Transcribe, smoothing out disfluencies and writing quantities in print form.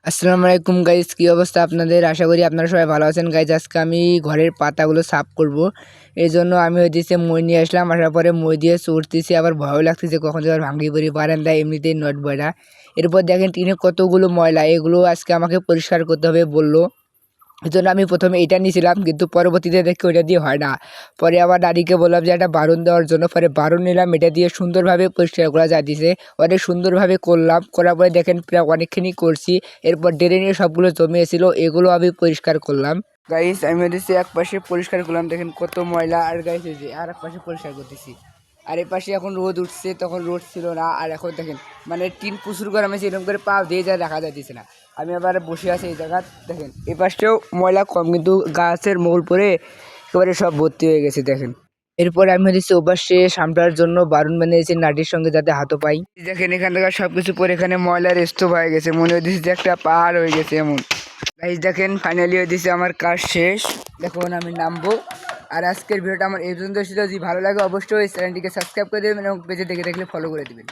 আসসালামু আলাইকুম গাইস, কি অবস্থা আপনাদের? আশা করি আপনারা সবাই ভালো আছেন গাইস। আজকে আমি ঘরের পাতাগুলো সাফ করব। এই জন্য আমি হইতেছে মই নিয়ে আসলাম। আসার পরে মই দিয়ে চড়তেছি, আবার ভয়ও লাগতেছে কখন যে আবার ভাঙি পড়ি বারান্দায় এমনিতেই নট বয়রা। এরপর দেখেন টিনে কতগুলো ময়লা, এগুলো আজকে আমাকে পরিষ্কার করতে হবে বললো। এই জন্য আমি প্রথমে এটা নিয়েছিলাম, কিন্তু পরবর্তীতে দেখি ওইটা দিয়ে হয় না। পরে আবার দাদিকে বললাম যে একটা বারুন দেওয়ার জন্য, পরে বারুন নিলাম, এটা দিয়ে সুন্দরভাবে পরিষ্কার করা যাইতেছে। অনেক সুন্দরভাবে করলাম, করার পরে দেখেন প্রায় অনেকখানি করছি। এরপর ড্রেনে সবগুলো জমিয়েছিল, এগুলো আমি পরিষ্কার করলাম। গাইস আমি হচ্ছে এক পাশে পরিষ্কার করলাম, দেখেন কত ময়লা। আর গাইস এই যে আর এক পাশে পরিষ্কার করতেছি। আর এই পাশে এখন রোদ উঠছে, তখন রোদ ছিল না। আর এখন দেখেন মানে টিন প্রচুর গরম আছে, এরকম করে পা দিয়ে যা রাখা যাইতেছে না। আমি আবার বসে আছি এই জায়গা, দেখেন এই পাশটাও ময়লা কম, কিন্তু গাছের মূল পরে একেবারে সব ভর্তি হয়ে গেছে দেখেন। এরপরে আমি হচ্ছে ওপাশে সামটার জন্য বারুন বানিয়েছি নাটির সঙ্গে, যাতে হাতও পাই। দেখেন এখান থেকে সবকিছু পরে এখানে ময়লার স্তূপ হয়ে গেছে, মনে হচ্ছে যে একটা পাহাড় হয়ে গেছে এমন। গাইস দেখেন ফাইনালি হয়ে দিছে আমার কাজ শেষ। দেখুন আমি নামবো। আর আজকের ভিডিওটা আমার এই পর্যন্ত ছিল। যদি ভালো লাগে অবশ্যই চ্যানেলটিকে সাবস্ক্রাইব করে দেবেন এবং পেজে দেখে দেখলে ফলো করে দেবেন।